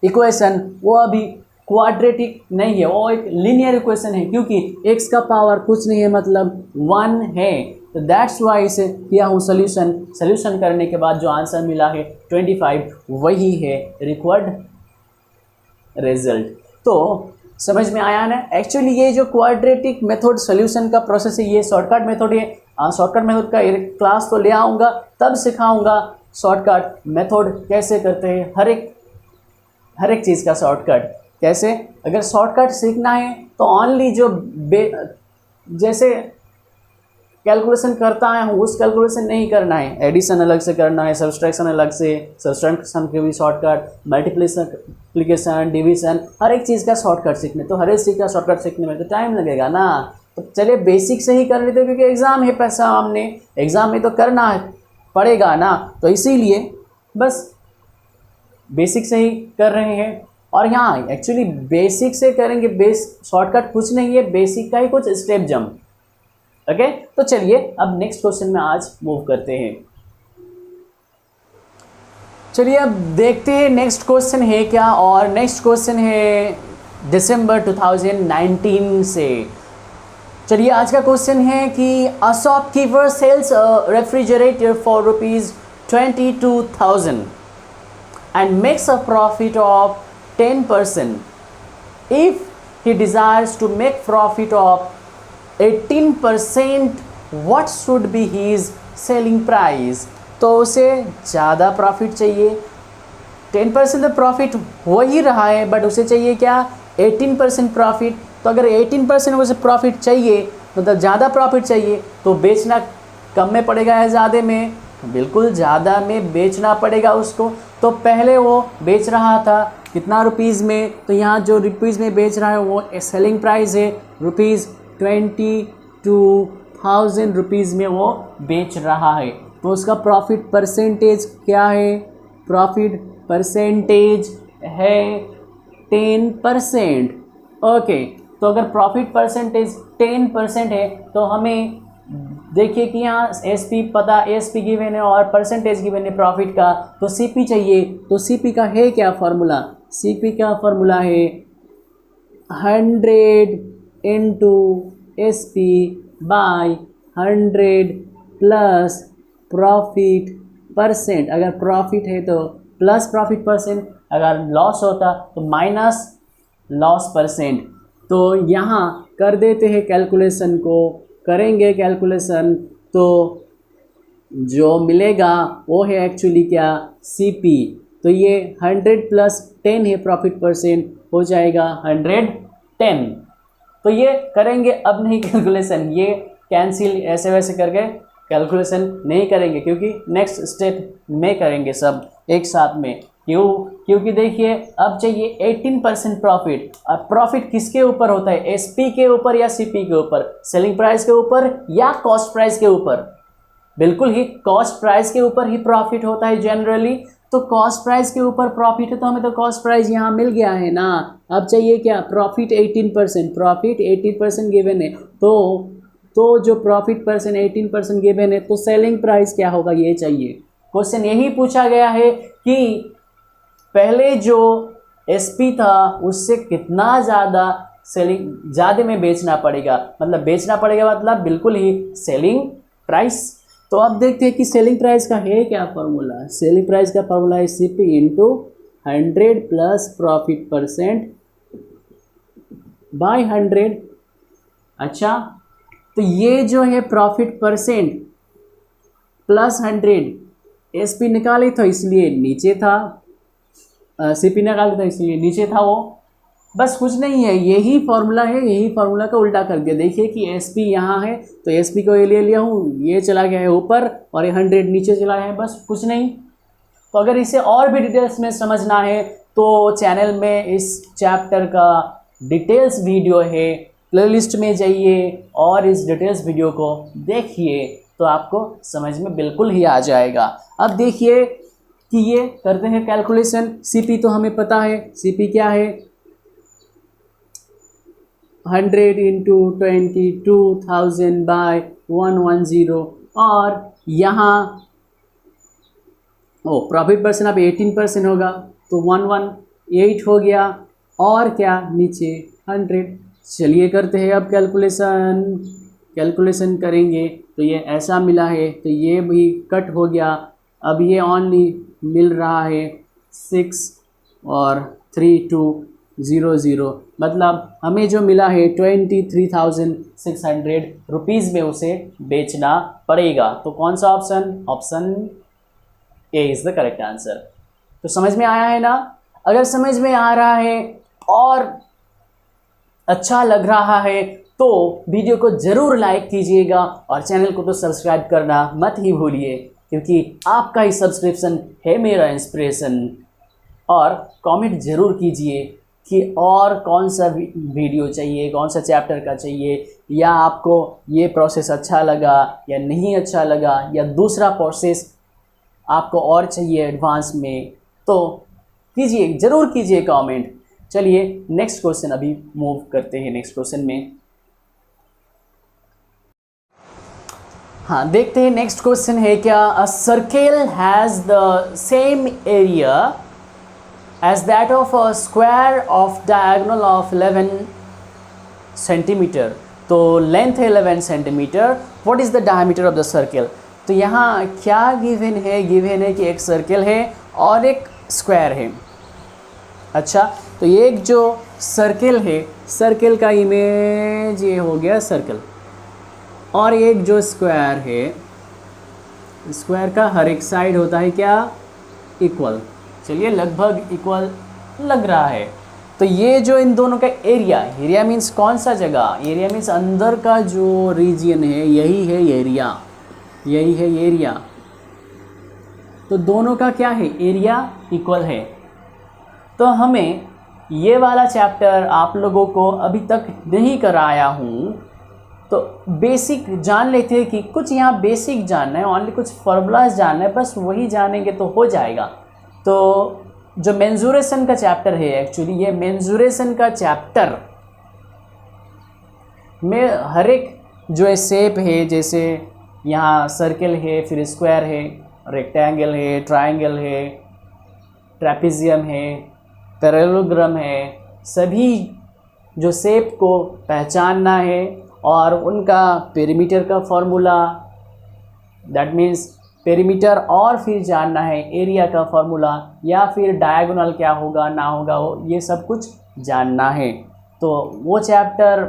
इक्वेशन वो अभी क्वाड्रेटिक नहीं है, वो एक लीनियर इक्वेशन है, क्योंकि x का पावर कुछ नहीं है मतलब 1 है। तो दैट्स वाई इसे किया हूँ सोल्यूशन। सोल्यूशन करने के बाद जो आंसर मिला है 25, वही है रिक्वायर्ड रिजल्ट। तो समझ में आया ना। एक्चुअली ये जो क्वाड्रेटिक मेथड सॉल्यूशन का प्रोसेस है ये शॉर्टकट मेथड है। शॉर्टकट मेथड का क्लास तो ले आऊँगा, तब सिखाऊंगा शॉर्टकट मेथड कैसे करते हैं, हर एक चीज़ का शॉर्टकट कैसे। अगर शॉर्टकट सीखना है तो ओनली जो जैसे कैलकुलेशन करता है उस कैलकुलेशन नहीं करना है, एडिशन अलग से करना है, सब्सट्रैक्शन अलग से, सब्सट्रैक्शन के भी शॉर्टकट, मल्टीप्लिकेशन, डिवीजन, हर एक चीज़ का शॉर्टकट सीखने, तो हर एक चीज़ का शॉर्टकट सीखने में तो टाइम लगेगा ना। तो चलिए बेसिक से ही कर लेते हैं, क्योंकि एग्ज़ाम है, पैसा हमने एग्ज़ाम में तो करना पड़ेगा ना, तो इसीलिए बस बेसिक से ही कर रहे हैं। और यहाँ एक्चुअली बेसिक से करेंगे, शॉर्टकट कुछ नहीं है, बेसिक का ही कुछ स्टेप जंप। ओके, तो चलिए अब नेक्स्ट क्वेश्चन में आज मूव करते हैं। चलिए अब देखते हैं नेक्स्ट क्वेश्चन है क्या, और नेक्स्ट क्वेश्चन है दिसंबर 2019 से। चलिए आज का क्वेश्चन है कि a shopkeeper sells a refrigerator for ₹22,000 and makes a profit of 10%. If he desires to make profit of 18%, what should be his selling price? तो उसे ज़्यादा प्रॉफिट चाहिए, 10% तो प्रॉफिट हो ही रहा है, बट उसे चाहिए क्या, 18% प्रॉफिट। तो अगर 18% उसे प्रॉफिट चाहिए, मतलब ज़्यादा प्रॉफिट चाहिए, तो बेचना कम में पड़ेगा या ज़्यादा में, बिल्कुल ज़्यादा में बेचना पड़ेगा उसको। तो पहले वो बेच रहा था कितना रुपीज़ में, तो यहाँ जो रुपीज़ में बेच रहा है वो सेलिंग प्राइस है ₹22,000 में वो बेच रहा है। तो उसका प्रॉफिट परसेंटेज क्या है, प्रॉफिट परसेंटेज है 10%। ओके, तो अगर प्रॉफिट परसेंटेज 10% है तो हमें देखिए कि यहाँ एसपी पता, एसपी गिवन है और परसेंटेज गिवन है प्रॉफिट का, तो सीपी चाहिए। तो सीपी का है क्या फार्मूला, सीपी का फार्मूला है 100 into SP by 100 plus profit percent. अगर प्रॉफिट है तो प्लस प्रॉफिट परसेंट, अगर लॉस होता तो माइनस लॉस परसेंट। तो यहाँ कर देते हैं कैलकुलेशन को, करेंगे कैलकुलेशन तो जो मिलेगा वो है एक्चुअली क्या, सीपी। तो ये 100 प्लस 10 है प्रॉफिट परसेंट, हो जाएगा 110। तो ये करेंगे, अब नहीं कैलकुलेशन, ये कैंसिल ऐसे वैसे करके कैलकुलेशन नहीं करेंगे, क्योंकि नेक्स्ट स्टेप में करेंगे सब एक साथ में। क्योंकि देखिए अब चाहिए 18% प्रॉफिट। अब प्रॉफिट किसके ऊपर होता है, एसपी के ऊपर या सीपी के ऊपर, सेलिंग प्राइस के ऊपर या कॉस्ट प्राइस के ऊपर। बिल्कुल ही कॉस्ट प्राइस के ऊपर ही प्रॉफिट होता है जनरली। तो कॉस्ट प्राइस के ऊपर प्रॉफिट है तो हमें तो कॉस्ट प्राइस यहाँ मिल गया है ना। अब चाहिए क्या, प्रॉफिट 18%, प्रॉफिट 18% गिवन है। तो जो प्रॉफिट परसेंट 18% गिवन है तो सेलिंग प्राइस क्या होगा ये चाहिए। क्वेश्चन यही पूछा गया है कि पहले जो एसपी था उससे कितना ज़्यादा सेलिंग ज़्यादा में बेचना पड़ेगा, मतलब बेचना पड़ेगा मतलब बिल्कुल ही सेलिंग प्राइस। तो अब देखते हैं कि सेलिंग प्राइस का है क्या फार्मूला। सेलिंग प्राइस का फार्मूला है CP into 100 plus profit percent by 100। अच्छा, तो ये जो है प्रॉफिट परसेंट प्लस 100 एसपी निकाले तो इसलिए नीचे था, CP निकाले तो इसलिए नीचे था वो, बस कुछ नहीं है, यही फार्मूला है। यही फार्मूला का उल्टा कर दिया। देखिए कि एसपी यहाँ है तो एसपी को ये ले लिया हूँ, ये चला गया है ऊपर और ये 100 नीचे चला है, बस कुछ नहीं। तो अगर इसे और भी डिटेल्स में समझना है तो चैनल में इस चैप्टर का डिटेल्स वीडियो है, प्लेलिस्ट में जाइए और इस डिटेल्स वीडियो को देखिए तो आपको समझ में बिल्कुल ही आ जाएगा। अब देखिए कि ये करते हैं कैलकुलेशन। CP तो हमें पता है, CP क्या है, 100 इंटू 22,000 बाय 110। और यहाँ प्रॉफिट परसेंट अब 18% होगा तो 118 हो गया, और क्या नीचे 100। चलिए करते हैं अब कैलकुलेशन करेंगे तो ये ऐसा मिला है, तो ये भी कट हो गया। अब ये ओनली मिल रहा है 6 और 3200, मतलब हमें जो मिला है 23,600 रुपीज़ में उसे बेचना पड़ेगा। तो कौन सा option, option A is the correct answer. तो समझ में आया है ना। अगर समझ में आ रहा है और अच्छा लग रहा है तो वीडियो को ज़रूर लाइक कीजिएगा और चैनल को तो सब्सक्राइब करना मत ही भूलिए, क्योंकि आपका ही सब्सक्रिप्शन है मेरा इंस्पिरेशन। और कमेंट ज़रूर कीजिए कि और कौन सा वीडियो चाहिए, कौन सा चैप्टर का चाहिए, या आपको ये प्रोसेस अच्छा लगा या नहीं अच्छा लगा, या दूसरा प्रोसेस आपको और चाहिए एडवांस में, तो कीजिए, ज़रूर कीजिए कमेंट। चलिए नेक्स्ट क्वेश्चन अभी मूव करते हैं नेक्स्ट क्वेश्चन में। हाँ, देखते हैं नेक्स्ट क्वेश्चन है क्या। A circle has the same area as that of a square of diagonal of 11 centimetre. तो लेंथ है 11 centimetre. What is the diameter of the circle. तो यहाँ क्या गिवन है, गिवन है कि एक सर्किल है और एक स्क्वायर है। अच्छा, तो एक जो सर्किल है, सर्किल का इमेज ये हो गया सर्किल, और एक जो स्क्वायर है, स्क्वायर का हर एक साइड होता है क्या, इक्वल। चलिए लगभग इक्वल लग रहा है। तो ये जो इन दोनों का एरिया, एरिया मीन्स कौन सा जगह, एरिया मीन्स अंदर का जो रीजन है यही है एरिया, यही है एरिया। तो दोनों का क्या है, एरिया इक्वल है। तो हमें ये वाला चैप्टर आप लोगों को अभी तक नहीं कराया हूँ, तो बेसिक जान लेते हैं कि कुछ यहाँ बेसिक जानना है, ओनली कुछ फार्मूलाज जानना है, बस वही जानेंगे तो हो जाएगा। तो जो मेंजुरेशन का चैप्टर है, एक्चुअली ये मेंजुरेशन का चैप्टर में हर एक जो शेप है, जैसे यहाँ सर्किल है, फिर स्क्वायर है, रेक्टेंगल है, ट्रायंगल है, ट्रेपेजियम है, पैरेललोग्राम है, सभी जो शेप को पहचानना है और उनका पेरीमीटर का फॉर्मूला, दैट मीन्स पेरीमीटर, और फिर जानना है एरिया का फॉर्मूला, या फिर डायगोनल क्या होगा ना होगा, ये सब कुछ जानना है। तो वो चैप्टर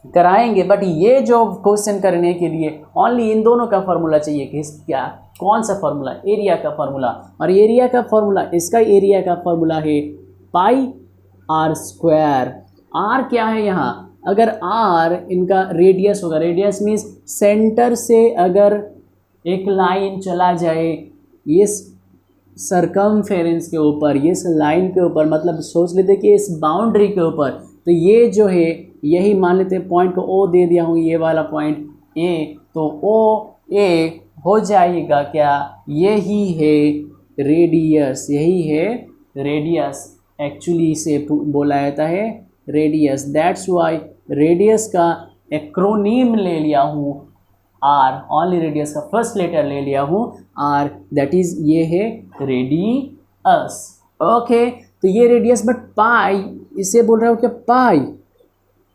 कराएंगे, बट ये जो क्वेश्चन करने के लिए ओनली इन दोनों का फॉर्मूला चाहिए कि क्या, कौन सा फॉर्मूला, एरिया का फॉर्मूला। और एरिया का फॉर्मूला, इसका एरिया का फॉर्मूला है पाई आर स्क्वायर। आर क्या है यहाँ, अगर आर इनका रेडियस होगा, रेडियस मीन्स सेंटर से अगर एक लाइन चला जाए ये सरकमफेरेंस के ऊपर, ये लाइन के ऊपर, मतलब सोच लेते कि इस बाउंड्री के ऊपर, तो ये जो है यही मान लेते हैं, पॉइंट को ओ दे दिया हूँ, ये वाला पॉइंट ए, तो ओ ए हो जाएगा क्या, यही है रेडियस, यही है रेडियस। एक्चुअली इसे बोला जाता है रेडियस। दैट्स वाई रेडियस का एक्रोनीम ले लिया हूँ आर, ओनली रेडियस का फर्स्ट लेटर ले लिया हूँ आर, दैट इज ये है रेडियस। ओके, तो ये रेडियस, बट पाई इसे बोल रहा हूँ क्या, पाई,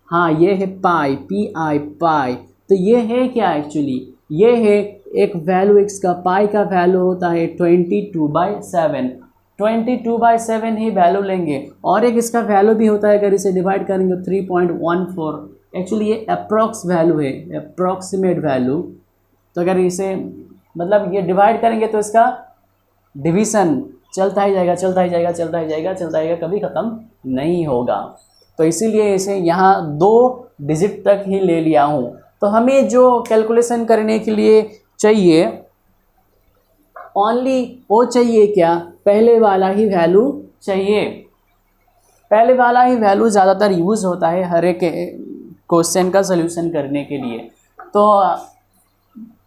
हाँ ये है पाई, पी आई पाई। तो ये है क्या, एक्चुअली ये है एक वैल्यू x का, पाई का वैल्यू होता है 22/7, 22/7 ही वैल्यू लेंगे। और एक इसका वैल्यू भी होता है, अगर इसे डिवाइड करेंगे 3.14। एक्चुअली ये अप्रॉक्स वैल्यू है, अप्रॉक्सीमेट वैल्यू। तो अगर इसे मतलब ये डिवाइड करेंगे तो इसका डिवीज़न चलता ही जाएगा, चलता ही जाएगा, चलता ही जाएगा, चलता जाएगा, कभी ख़त्म नहीं होगा। तो इसीलिए इसे यहाँ 2 डिजिट तक ही ले लिया हूँ। तो हमें जो कैलकुलेशन करने के लिए चाहिए ओनली वो चाहिए क्या, पहले वाला ही वैल्यू चाहिए। पहले वाला ही वैल्यू ज़्यादातर यूज़ होता है हर एक क्वेश्चन का सलूशन करने के लिए। तो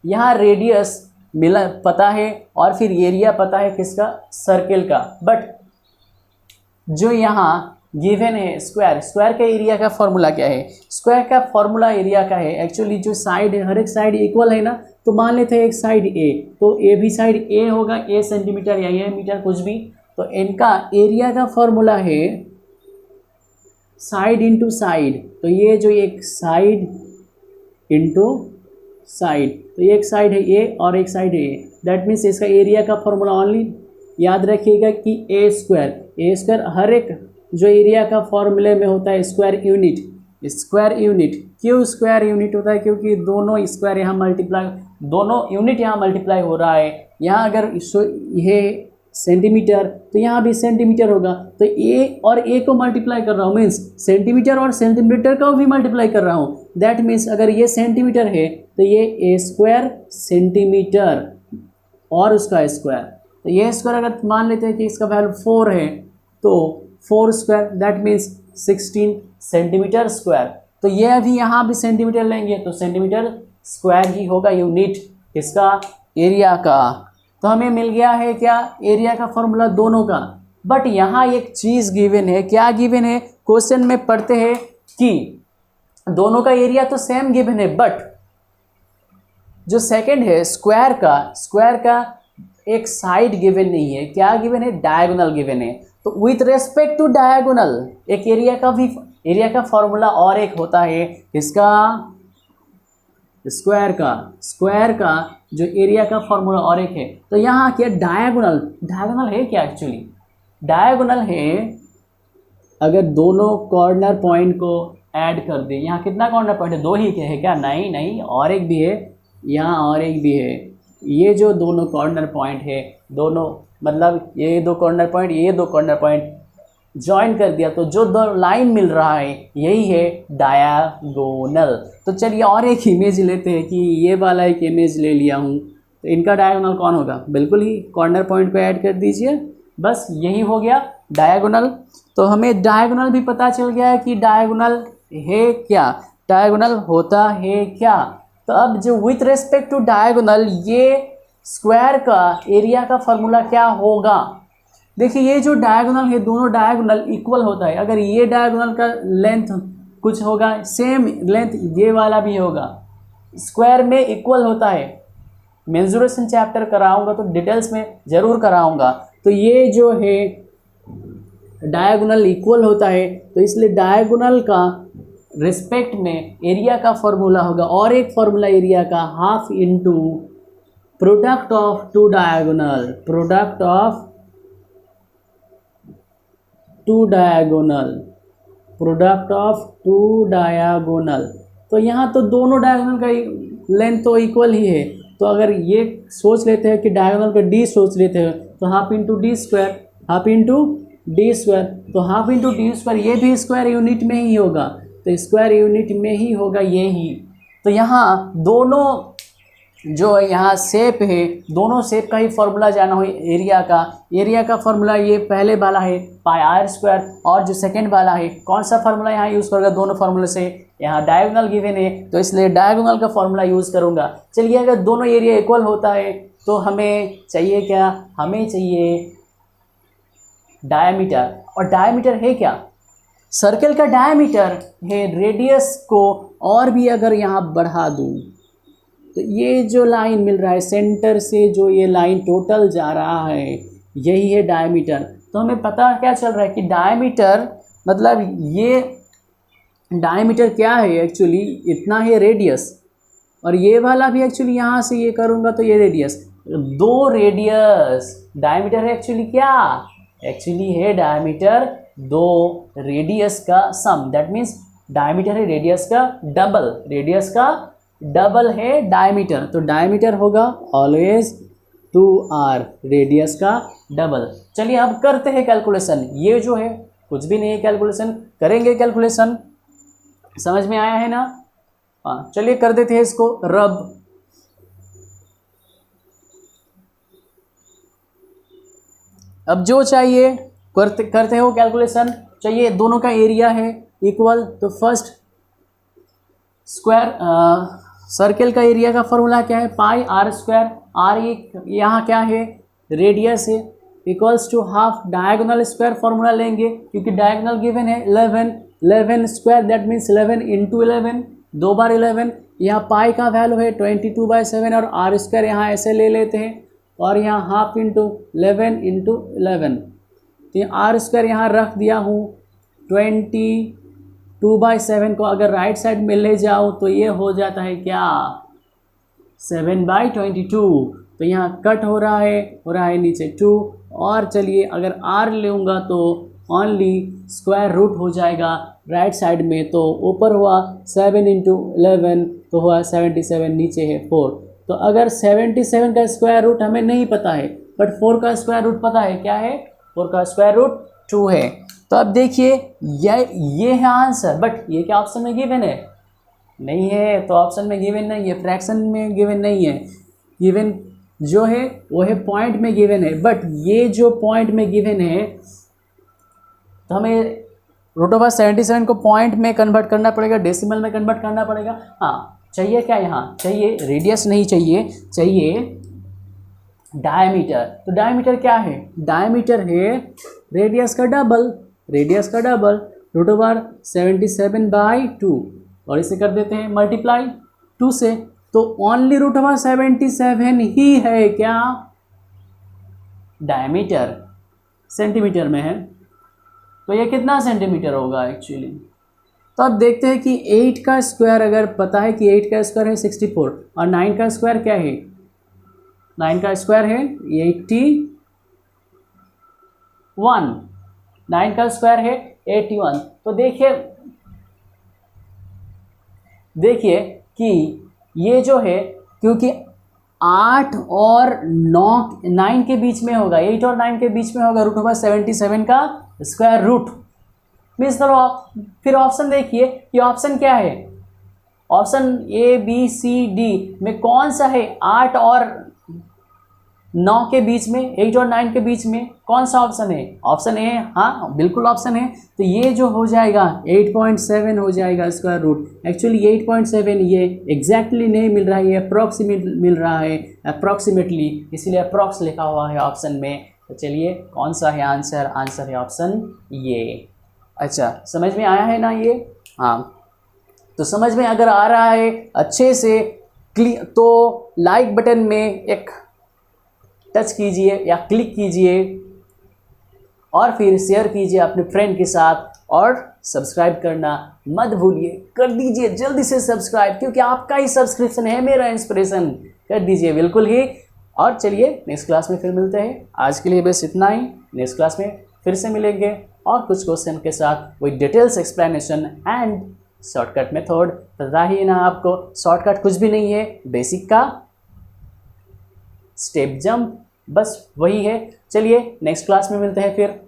यहाँ रेडियस मिला पता है और फिर एरिया पता है किसका, सर्किल का। बट जो यहाँ गिवन है स्क्वायर, स्क्वायर का एरिया का फॉर्मूला क्या है, स्क्वायर का फॉर्मूला एरिया का है एक्चुअली जो साइड है, हर एक साइड इक्वल है ना। तो मान लेते हैं एक साइड ए, तो ए भी साइड ए होगा, ए सेंटीमीटर या ए मीटर कुछ भी। तो इनका एरिया का फॉर्मूला है साइड इंटू साइड। तो ये जो एक साइड इंटू साइड, तो एक साइड है ए और एक साइड है ए, दैट मीन्स इसका एरिया का फॉर्मूला ओनली याद रखिएगा कि ए स्क्वायर। ए स्क्वायर हर एक जो एरिया का फॉर्मूले में होता है स्क्वायर यूनिट। स्क्वायर यूनिट क्यों स्क्वायर यूनिट होता है, क्योंकि दोनों स्क्वायर यहाँ मल्टीप्लाई, दोनों यूनिट यहाँ मल्टीप्लाई हो रहा है। यहाँ अगर ये सेंटीमीटर तो यहाँ भी सेंटीमीटर होगा, तो ए और ए को मल्टीप्लाई कर रहा हूँ, मीन्स सेंटीमीटर और सेंटीमीटर का भी मल्टीप्लाई कर रहा हूँ। दैट मीन्स अगर ये सेंटीमीटर है तो ये ए स्क्वायर सेंटीमीटर और उसका स्क्वायर। तो ये स्क्वायर अगर मान लेते हैं कि इसका वैल्यू 4 है तो 4 square, that means 16 centimetre square. तो ये अभी यहाँ भी सेंटीमीटर लेंगे तो सेंटीमीटर स्क्वायर ही होगा यूनिट इसका एरिया का। तो हमें मिल गया है क्या, एरिया का फॉर्मूला दोनों का। बट यहाँ एक चीज़ गिवन है, क्या गिवन है, क्वेश्चन में पढ़ते हैं कि दोनों का एरिया तो सेम गिवन है, बट जो सेकंड है स्क्वायर का एक साइड गिवन नहीं है। क्या गिवन है, डायगोनल गिवन है। तो विथ रेस्पेक्ट टू डायगोनल एक एरिया का फॉर्मूला और एक होता है इसका स्क्वायर का जो एरिया का फॉर्मूला और एक है। तो यहाँ क्या डायगोनल है क्या, एक्चुअली डायगोनल है अगर दोनों कॉर्नर पॉइंट को ऐड कर दे। यहाँ कितना कॉर्नर पॉइंट है, 2 ही है क्या, नहीं और एक भी है, यहाँ और एक भी है। ये जो दोनों कॉर्नर पॉइंट है, दोनों मतलब ये 2 कॉर्नर पॉइंट, ये 2 कॉर्नर पॉइंट ज्वाइन कर दिया तो जो 2 लाइन मिल रहा है यही है डायगोनल। तो चलिए और एक इमेज लेते हैं कि ये वाला एक इमेज ले लिया हूँ, तो इनका डायगोनल कौन होगा, बिल्कुल ही कॉर्नर पॉइंट को ऐड कर दीजिए, बस यही हो गया डायगोनल। तो हमें डायगोनल भी पता चल गया है कि डायगोनल है क्या, डायगोनल होता है क्या। तो अब जो विथ रेस्पेक्ट टू डायगोनल ये स्क्वायर का एरिया का फॉर्मूला क्या होगा। देखिए ये जो डायगोनल है, दोनों डायगोनल इक्वल होता है। अगर ये डायगोनल का लेंथ कुछ होगा, सेम लेंथ ये वाला भी होगा, स्क्वायर में इक्वल होता है। मेंसुरेशन चैप्टर कराऊंगा तो डिटेल्स में ज़रूर कराऊंगा। तो ये जो है डायगोनल इक्वल होता है, तो इसलिए डायगोनल का रिस्पेक्ट में एरिया का फॉर्मूला होगा और एक फॉर्मूला एरिया का half into product of two diagonal, product of two diagonal. तो यहाँ तो दोनों डायगोनल का लेंथ तो इक्वल ही है। तो अगर ये सोच लेते हैं कि डायगोनल का डी सोच लेते हैं तो half into D square, half into D square, तो हाफ इंटू डी स्क्वायर ये भी स्क्वायर यूनिट में ही होगा, तो स्क्वायर यूनिट में ही होगा ये ही। तो यहाँ दोनों जो यहाँ शेप है, दोनों शेप का ही फॉर्मूला जाना हो एरिया का फॉर्मूला ये पहले वाला है पाई आर स्क्वायर, और जो सेकंड वाला है कौन सा फॉर्मूला यहाँ यूज़ करूँगा, दोनों फार्मूले से यहाँ डायगोनल गिवन है तो इसलिए डायगोनल का फॉर्मूला यूज़ करूँगा। चलिए अगर दोनों एरिया इक्वल होता है तो हमें चाहिए क्या, हमें चाहिए डायमीटर, और डायमीटर है क्या, सर्कल का डायमीटर है रेडियस को और भी अगर यहाँ बढ़ा दूँ तो ये जो लाइन मिल रहा है सेंटर से, जो ये लाइन टोटल जा रहा है यही है डायमीटर। तो हमें पता क्या चल रहा है कि डायमीटर मतलब ये डायमीटर क्या है एक्चुअली, इतना है रेडियस, और ये वाला भी एक्चुअली यहाँ से ये करूँगा तो ये रेडियस, दो रेडियस, डायमीटर है एक्चुअली क्या, एक्चुअली है डायमीटर दो रेडियस का सम, दैट मीन्स डायमीटर है रेडियस का डबल, रेडियस का डबल है डायमीटर, तो डायमीटर होगा ऑलवेज 2r, रेडियस का डबल। चलिए अब करते हैं कैलकुलेशन, ये जो है कुछ भी नहीं है, कैलकुलेशन करेंगे, कैलकुलेशन समझ में आया है ना, हाँ चलिए कर देते हैं इसको रब। अब जो चाहिए करते हो कैलकुलेशन, चाहिए दोनों का एरिया है इक्वल, तो फर्स्ट स्क्वायर सर्कल का एरिया का फॉर्मूला क्या है, पाई आर स्क्वायर, आर यहाँ क्या है रेडियस है, equals to half diagonal square formula लेंगे क्योंकि डायगोनल गिवन है 11 स्क्वायर, दैट मीन्स 11 इंटू 11, 2 बार 11, यहाँ पाई का वैल्यू है 22/7 और आर स्क्वायर यहाँ ऐसे ले लेते हैं, और यहाँ हाफ इंटू 11 इंटू 11, तो यहाँ आर स्क्वायर यहाँ रख दिया हूँ, 22/7 को अगर राइट साइड में ले जाओ तो ये हो जाता है क्या 7/22, तो यहाँ कट हो रहा है नीचे 2, और चलिए अगर r लूँगा तो ओनली स्क्वायर रूट हो जाएगा राइट साइड में, तो ऊपर हुआ 7 इंटू 11 तो हुआ 77, नीचे है 4, तो अगर 77 का स्क्वायर रूट हमें नहीं पता है बट 4 का स्क्वायर रूट पता है, क्या है 4 का स्क्वायर रूट 2 है। तो अब देखिए ये है आंसर, बट ये क्या ऑप्शन में गिवन है, नहीं है, तो ऑप्शन में गिवन नहीं है, फ्रैक्शन में गिवन नहीं है, गिवन जो है वो है पॉइंट में गिवन है, बट ये जो पॉइंट में गिवन है तो हमें √77 को पॉइंट में कन्वर्ट करना पड़ेगा, डेसिमल में कन्वर्ट करना पड़ेगा। हाँ चाहिए क्या, यहाँ चाहिए रेडियस नहीं चाहिए, चाहिए डायमीटर, तो डायमीटर क्या है, डायमीटर है रेडियस का डबल, रेडियस का डबल √77/2, और इसे कर देते हैं मल्टीप्लाई 2 से, तो ओनली √77 ही है क्या डायमीटर, सेंटीमीटर में है, तो ये कितना सेंटीमीटर होगा एक्चुअली। तो अब देखते हैं कि 8 का स्क्वायर अगर पता है कि 8 का स्क्वायर है 64, और 9 का स्क्वायर क्या है, 9 का स्क्वायर है 81, 9 का स्क्वायर है 81, तो देखिए कि ये जो है क्योंकि 8 और 9 के बीच में होगा, 8 और 9 के बीच में होगा √77 का स्क्वायर रूट मीन्स, चलो फिर ऑप्शन देखिए कि ऑप्शन क्या है, ऑप्शन ABCD में कौन सा है, 8 और 9 के बीच में, 8 और 9 के बीच में कौन सा ऑप्शन है, ऑप्शन ए, हाँ बिल्कुल ऑप्शन है, तो ये जो हो जाएगा 8.7 हो जाएगा स्क्वायर रूट, एक्चुअली 8.7 ये एग्जैक्टली नहीं मिल रहा है, ये अप्रॉक्सीमेट मिल रहा है, अप्रॉक्सीमेटली, इसलिए अप्रॉक्स लिखा हुआ है ऑप्शन में। तो चलिए कौन सा है आंसर, आंसर है ऑप्शन ये। अच्छा समझ में आया है ना ये, हाँ तो समझ में अगर आ रहा है अच्छे से तो लाइक बटन में एक टच कीजिए या क्लिक कीजिए, और फिर शेयर कीजिए अपने फ्रेंड के साथ, और सब्सक्राइब करना मत भूलिए, कर दीजिए जल्दी से सब्सक्राइब, क्योंकि आपका ही सब्सक्रिप्शन है मेरा इंस्पिरेशन, कर दीजिए बिल्कुल ही। और चलिए नेक्स्ट क्लास में फिर मिलते हैं, आज के लिए बस इतना ही, नेक्स्ट क्लास में फिर से मिलेंगे और कुछ क्वेश्चन के साथ with details explanation and shortcut method. पता ही ना आपको, शॉर्टकट कुछ भी नहीं है, बेसिक का स्टेप जंप बस वही है। चलिए नेक्स्ट क्लास में मिलते हैं फिर।